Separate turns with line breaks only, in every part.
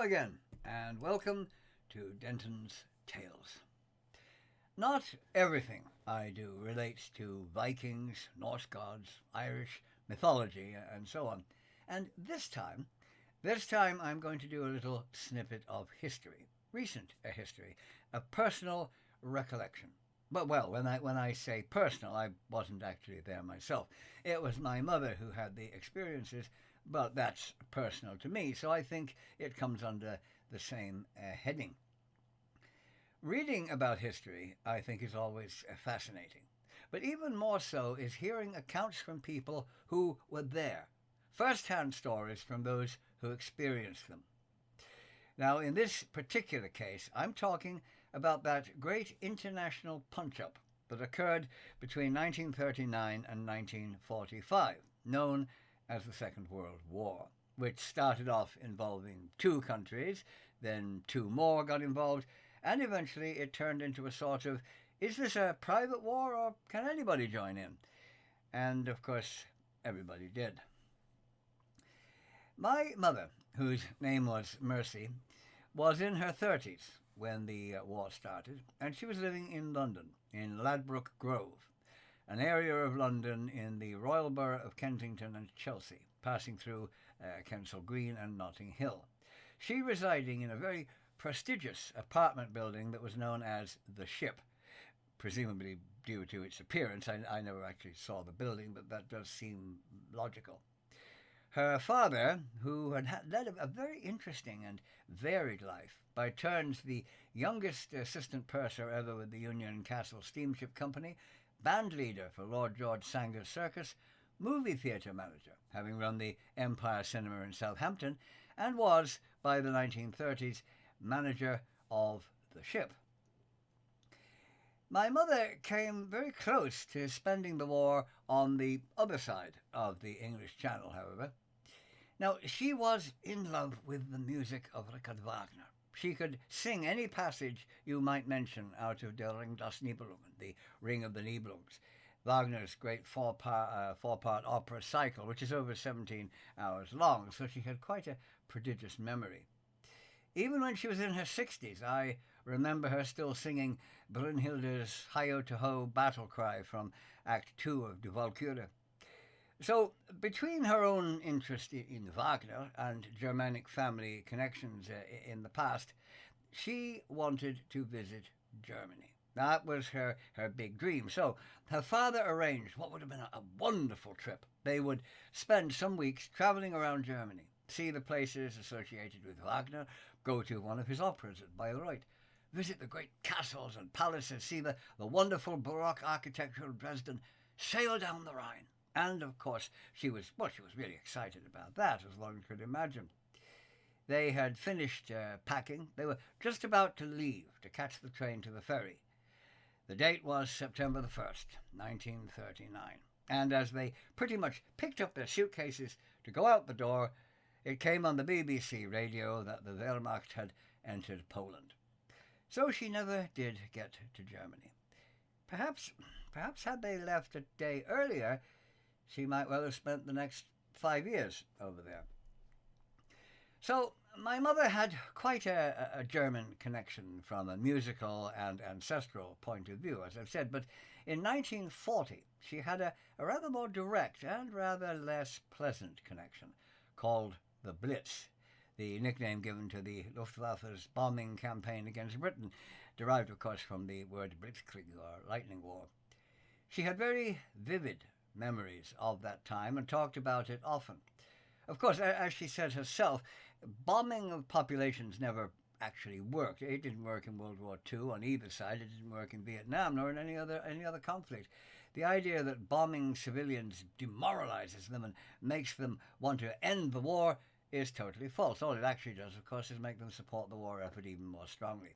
again, and welcome to Denton's Tales. Not everything I do relates to Vikings, Norse gods, Irish mythology, and so on. And this time I'm going to do a little snippet of history, recent history, a personal recollection. But well, when I say personal, I wasn't actually there myself. It was my mother who had the experiences, but that's personal to me, so I think it comes under the same heading. Reading about history, I think, is always fascinating. But even more so is hearing accounts from people who were there, first-hand stories from those who experienced them. Now, in this particular case, I'm talking about that great international punch-up that occurred between 1939 and 1945, known as the Second World War, which started off involving two countries, then two more got involved, and eventually it turned into a sort of, is this a private war or can anybody join in? And of course, everybody did. My mother, whose name was Mercy, was in her 30s when the war started, and she was living in London, in Ladbroke Grove, an area of London in the Royal Borough of Kensington and Chelsea, passing through Kensal Green and Notting Hill. She residing in a very prestigious apartment building that was known as the Ship, presumably due to its appearance. I never actually saw the building, but that does seem logical. Her father, who had led a very interesting and varied life, by turns the youngest assistant purser ever with the Union Castle Steamship Company, band leader for Lord George Sanger's Circus, movie theatre manager, having run the Empire Cinema in Southampton, and was, by the 1930s, manager of the Ship. My mother came very close to spending the war on the other side of the English Channel, however. Now, she was in love with the music of Richard Wagner. She could sing any passage you might mention out of Der Ring des Nibelungen, the Ring of the Nibelungs, Wagner's great four-part opera cycle, which is over 17 hours long, so she had quite a prodigious memory. Even when she was in her 60s, I remember her still singing Brunhilde's Hi-O-To-Ho battle cry from Act 2 of Die Walküre. So, between her own interest in Wagner and Germanic family connections in the past, she wanted to visit Germany. That was her big dream. So, her father arranged what would have been a wonderful trip. They would spend some weeks traveling around Germany, see the places associated with Wagner, go to one of his operas at Bayreuth, visit the great castles and palaces, see the wonderful Baroque architecture of Dresden, sail down the Rhine. And, of course, she was really excited about that, as one could imagine. They had finished packing. They were just about to leave to catch the train to the ferry. The date was September the 1st, 1939. And as they pretty much picked up their suitcases to go out the door, it came on the BBC radio that the Wehrmacht had entered Poland. So she never did get to Germany. Perhaps had they left a day earlier, she might well have spent the next 5 years over there. So my mother had quite a German connection from a musical and ancestral point of view, as I've said, but in 1940 she had a rather more direct and rather less pleasant connection called the Blitz, the nickname given to the Luftwaffe's bombing campaign against Britain, derived, of course, from the word Blitzkrieg, or lightning war. She had very vivid memories of that time and talked about it often. Of course, as she said herself, bombing of populations never actually worked. It didn't work in World War II on either side. It didn't work in Vietnam nor in any other conflict. The idea that bombing civilians demoralizes them and makes them want to end the war is totally false. All it actually does, of course, is make them support the war effort even more strongly.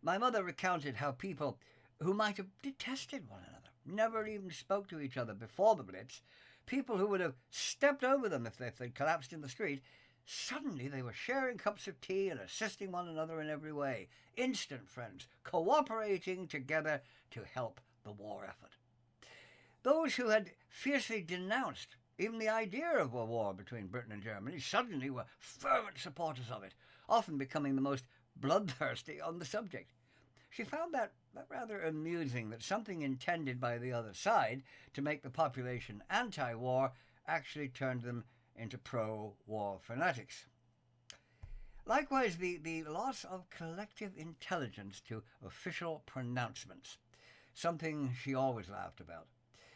My mother recounted how people who might have detested one another, never even spoke to each other before the Blitz, people who would have stepped over them if they'd collapsed in the street, suddenly they were sharing cups of tea and assisting one another in every way, instant friends, cooperating together to help the war effort. Those who had fiercely denounced even the idea of a war between Britain and Germany, suddenly were fervent supporters of it, often becoming the most bloodthirsty on the subject. She found that rather amusing, that something intended by the other side to make the population anti-war actually turned them into pro-war fanatics. Likewise, the loss of collective intelligence to official pronouncements, something she always laughed about.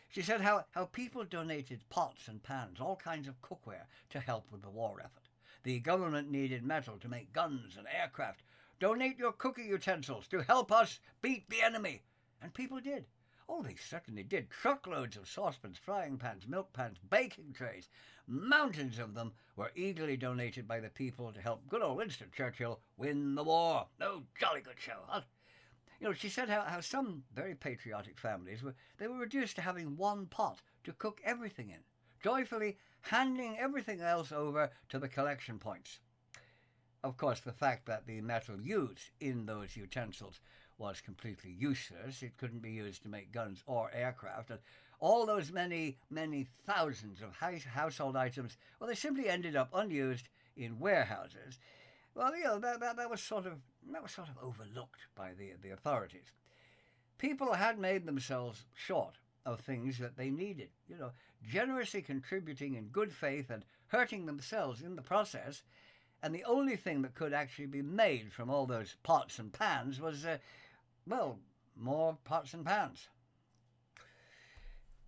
She said how people donated pots and pans, all kinds of cookware, to help with the war effort. The government needed metal to make guns and aircraft. Donate your cooking utensils to help us beat the enemy. And people did. Oh, they certainly did. Truckloads of saucepans, frying pans, milk pans, baking trays. Mountains of them were eagerly donated by the people to help good old Winston Churchill win the war. Oh, jolly good show, huh? She said how some very patriotic families were reduced to having one pot to cook everything in, joyfully handing everything else over to the collection points. Of course, the fact that the metal used in those utensils was completely useless. It couldn't be used to make guns or aircraft. And all those many, many thousands of household items, well, they simply ended up unused in warehouses. Well, that was sort of overlooked by the authorities. People had made themselves short of things that they needed, generously contributing in good faith and hurting themselves in the process. And the only thing that could actually be made from all those pots and pans was, more pots and pans.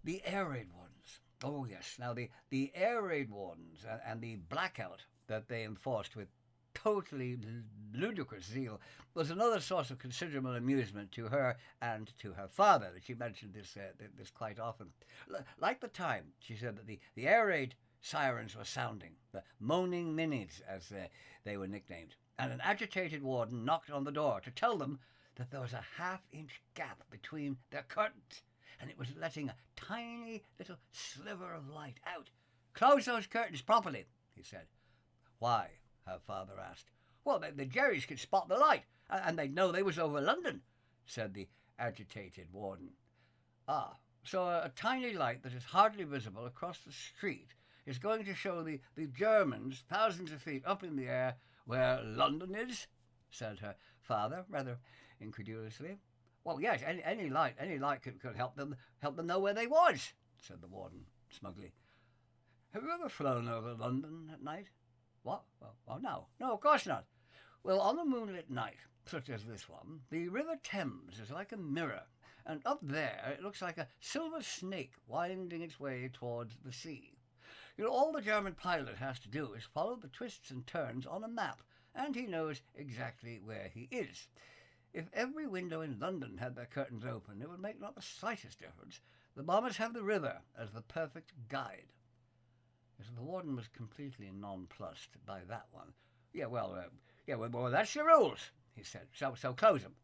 The air raid wardens. Oh, yes. Now, the air raid wardens and the blackout that they enforced with totally ludicrous zeal was another source of considerable amusement to her and to her father. She mentioned this quite often. Like the time, she said, that the air raid sirens were sounding, the moaning minis, as they were nicknamed, and an agitated warden knocked on the door to tell them that there was a half-inch gap between their curtains, and it was letting a tiny little sliver of light out. "Close those curtains properly," he said. "Why?" her father asked. "Well, the Jerrys could spot the light, and they'd know they was over London," said the agitated warden. "Ah, so a tiny light that is hardly visible across the street is going to show the Germans thousands of feet up in the air where London is?" said her father, rather incredulously. "Well, yes, any light could help them know where they was," said the warden smugly. "Have you ever flown over London at night?" "What? Well, no, of course not." "Well, on a moonlit night, such as this one, the River Thames is like a mirror, and up there it looks like a silver snake winding its way towards the sea. All the German pilot has to do is follow the twists and turns on a map, and he knows exactly where he is. If every window in London had their curtains open, it would make not the slightest difference. The bombers have the river as the perfect guide." So the warden was completely nonplussed by that one. Well, that's the rules," he said. So close them."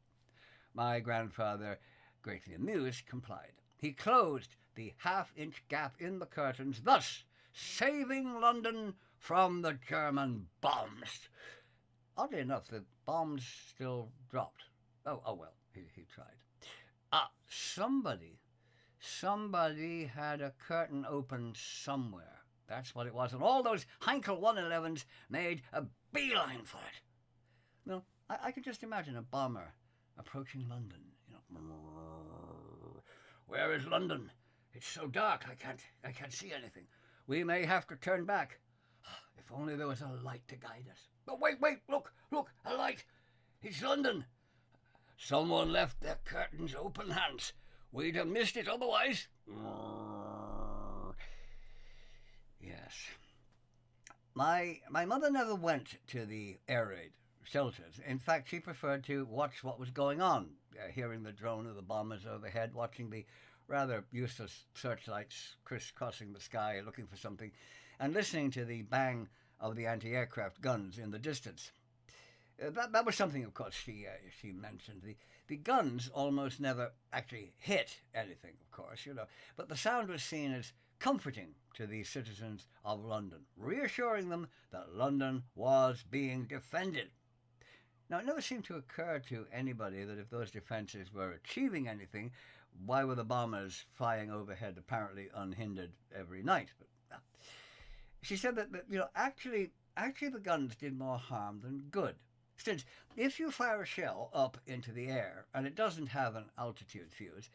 My grandfather, greatly amused, complied. He closed the half-inch gap in the curtains, thus saving London from the German bombs. Oddly enough, the bombs still dropped. Oh well, he tried. Somebody had a curtain open somewhere. That's what it was. And all those Heinkel 111s made a beeline for it. I can just imagine a bomber approaching London. "Where is London? It's so dark, I can't see anything. We may have to turn back. If only there was a light to guide us. But wait, look, a light. It's London. Someone left their curtains open, Hans. We'd have missed it otherwise." Yes. My mother never went to the air raid shelters. In fact, she preferred to watch what was going on, hearing the drone of the bombers overhead, watching the rather useless searchlights crisscrossing the sky looking for something, and listening to the bang of the anti-aircraft guns in the distance. That was something, of course, she mentioned. The guns almost never actually hit anything, of course, but the sound was seen as comforting to the citizens of London, reassuring them that London was being defended. Now, it never seemed to occur to anybody that if those defences were achieving anything, why were the bombers flying overhead apparently unhindered every night? But She said that actually the guns did more harm than good. Since if you fire a shell up into the air and it doesn't have an altitude fuse,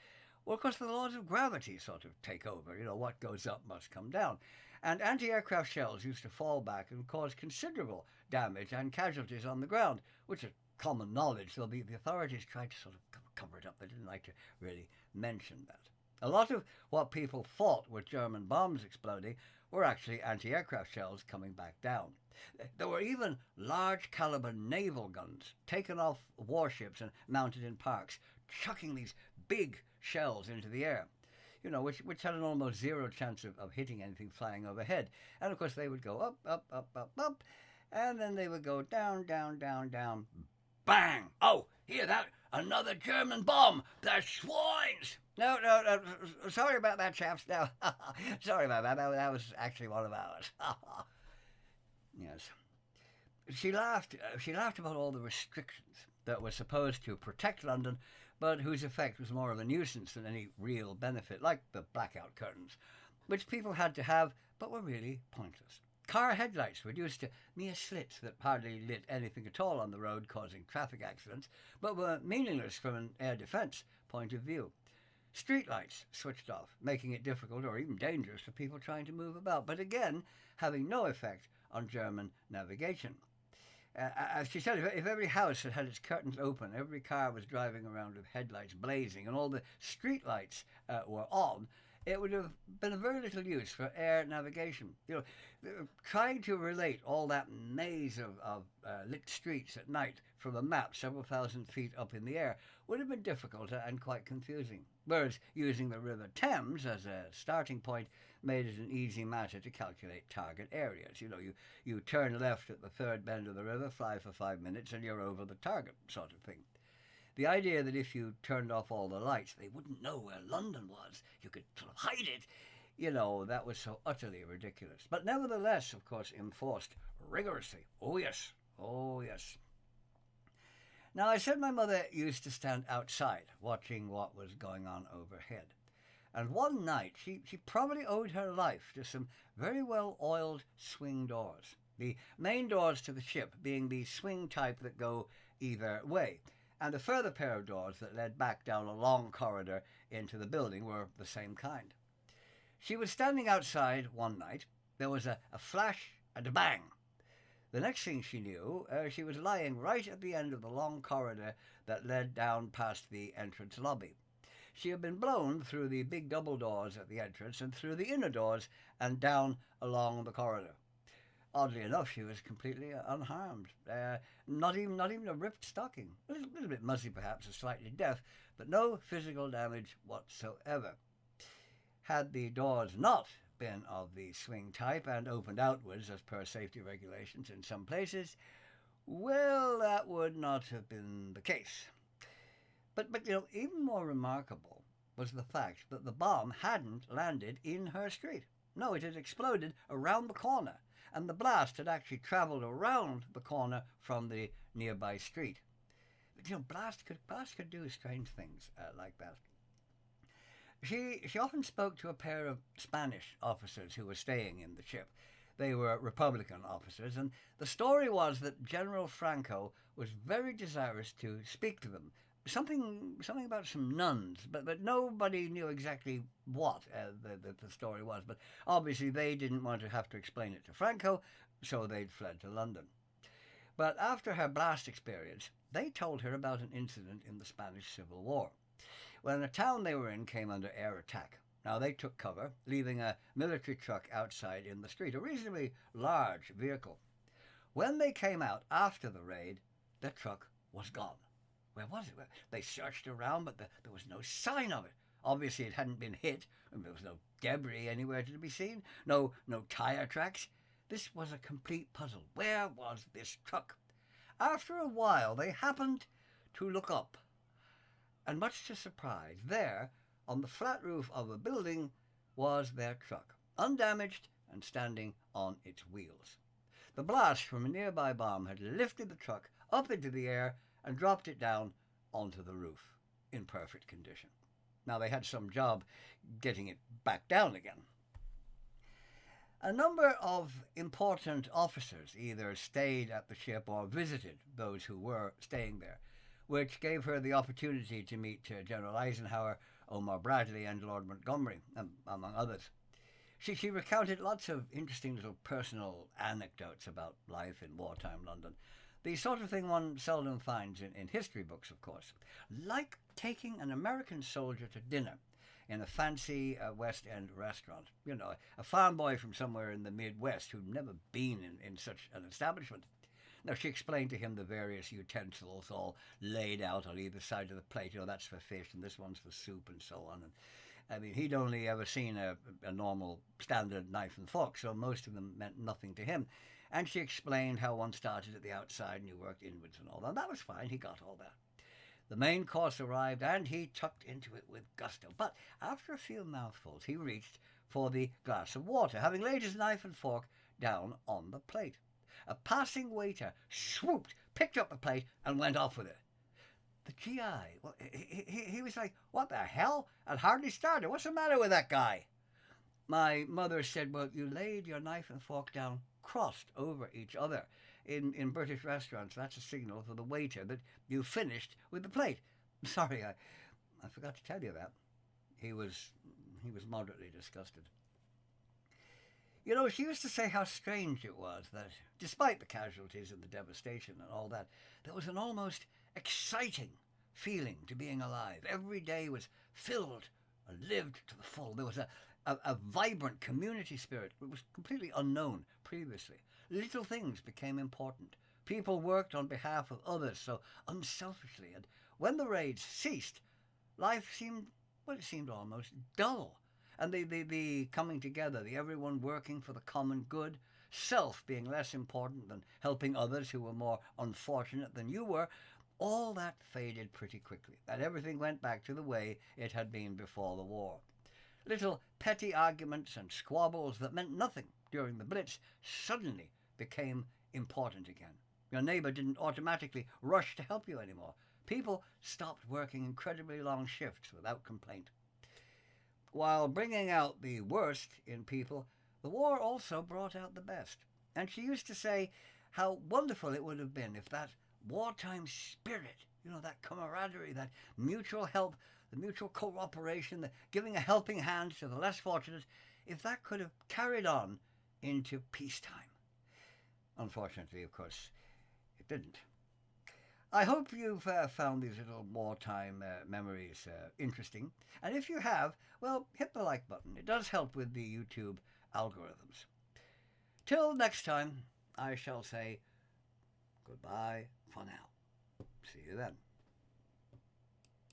well, of course, the laws of gravity sort of take over. What goes up must come down. And anti-aircraft shells used to fall back and cause considerable damage and casualties on the ground, which is common knowledge, though the authorities tried to sort of cover it up. They didn't like to really mention that. A lot of what people thought were German bombs exploding were actually anti-aircraft shells coming back down. There were even large caliber naval guns taken off warships and mounted in parks, chucking these big shells into the air, which had an almost zero chance of hitting anything flying overhead. And of course they would go up, up, up, up, up, and then they would go down, down, down, down, bang! Oh, hear that? Another German bomb! The swines! No, sorry about that, chaps. No, sorry about that. That was actually one of ours. Yes. She laughed about all the restrictions that were supposed to protect London, but whose effect was more of a nuisance than any real benefit, like the blackout curtains, which people had to have, but were really pointless. Car headlights reduced to mere slits that hardly lit anything at all on the road, causing traffic accidents, but were meaningless from an air defence point of view. Streetlights switched off, making it difficult or even dangerous for people trying to move about, but again, having no effect on German navigation. As she said, if every house had its curtains open, every car was driving around with headlights blazing, and all the streetlights were on, it would have been of very little use for air navigation. Trying to relate all that maze of lit streets at night from a map several thousand feet up in the air would have been difficult and quite confusing. Whereas using the River Thames as a starting point made it an easy matter to calculate target areas. You turn left at the third bend of the river, fly for 5 minutes, and you're over the target, sort of thing. The idea that if you turned off all the lights, they wouldn't know where London was. You could sort of hide it. That was so utterly ridiculous. But nevertheless, of course, enforced rigorously. Oh, yes. Oh, yes. Now, I said my mother used to stand outside watching what was going on overhead. And one night, she probably owed her life to some very well-oiled swing doors. The main doors to the ship being the swing type that go either way, and a further pair of doors that led back down a long corridor into the building were the same kind. She was standing outside one night. There was a flash and a bang. The next thing she knew, she was lying right at the end of the long corridor that led down past the entrance lobby. She had been blown through the big double doors at the entrance and through the inner doors and down along the corridor. Oddly enough, she was completely unharmed. Not even a ripped stocking. A little bit muzzy perhaps, or slightly deaf, but no physical damage whatsoever. Had the doors not been of the swing type and opened outwards as per safety regulations in some places, well, that would not have been the case. But even more remarkable was the fact that the bomb hadn't landed in her street. No, it had exploded around the corner, and the blast had actually travelled around the corner from the nearby street. But, blast could do strange things like that. She often spoke to a pair of Spanish officers who were staying in the ship. They were Republican officers, and the story was that General Franco was very desirous to speak to them. Something about some nuns, but nobody knew exactly what the story was. But obviously they didn't want to have to explain it to Franco, so they'd fled to London. But after her blast experience, they told her about an incident in the Spanish Civil War, when a town they were in came under air attack. Now, they took cover, leaving a military truck outside in the street, a reasonably large vehicle. When they came out after the raid, the truck was gone. Where was it? They searched around, but there was no sign of it. Obviously, it hadn't been hit, and there was no debris anywhere to be seen, no tire tracks. This was a complete puzzle. Where was this truck? After a while, they happened to look up, and much to surprise, there, on the flat roof of a building, was their truck, undamaged and standing on its wheels. The blast from a nearby bomb had lifted the truck up into the air and dropped it down onto the roof in perfect condition. Now, they had some job getting it back down again. A number of important officers either stayed at the ship or visited those who were staying there, which gave her the opportunity to meet General Eisenhower, Omar Bradley, and Lord Montgomery, among others. She recounted lots of interesting little personal anecdotes about life in wartime London. The sort of thing one seldom finds in history books, of course. Like taking an American soldier to dinner in a fancy West End restaurant. You know, a farm boy from somewhere in the Midwest who'd never been in such an establishment. Now, she explained to him the various utensils all laid out on either side of the plate. You know, that's for fish and this one's for soup and so on. And I mean, he'd only ever seen a normal standard knife and fork, so most of them meant nothing to him. And she explained how one started at the outside and you worked inwards and all that. And that was fine. He got all that. The main course arrived and he tucked into it with gusto. But after a few mouthfuls, he reached for the glass of water, having laid his knife and fork down on the plate. A passing waiter swooped, picked up the plate, and went off with it. The GI, well, he was like, "What the hell?" and hardly started. "What's the matter with that guy?" My mother said, "Well, you laid your knife and fork down crossed over each other. In British restaurants, that's a signal for the waiter that you finished with the plate." Sorry, I forgot to tell you that. He was moderately disgusted. You know, she used to say how strange it was that, despite the casualties and the devastation and all that, there was an almost exciting feeling to being alive. Every day was filled and lived to the full. There was a vibrant community spirit that was completely unknown previously. Little things became important. People worked on behalf of others so unselfishly, and when the raids ceased, life seemed, well, it seemed almost dull. And the coming together, the everyone working for the common good, self being less important than helping others who were more unfortunate than you were, all that faded pretty quickly, and everything went back to the way it had been before the war. Little petty arguments and squabbles that meant nothing during the Blitz suddenly became important again. Your neighbor didn't automatically rush to help you anymore. People stopped working incredibly long shifts without complaint. While bringing out the worst in people, the war also brought out the best. And she used to say how wonderful it would have been if that wartime spirit, you know, that camaraderie, that mutual help, the mutual cooperation, the giving a helping hand to the less fortunate, if that could have carried on into peacetime. Unfortunately, of course, it didn't. I hope you've found these little wartime memories interesting. And if you have, well, hit the like button. It does help with the YouTube algorithms. Till next time, I shall say goodbye for now. See you then.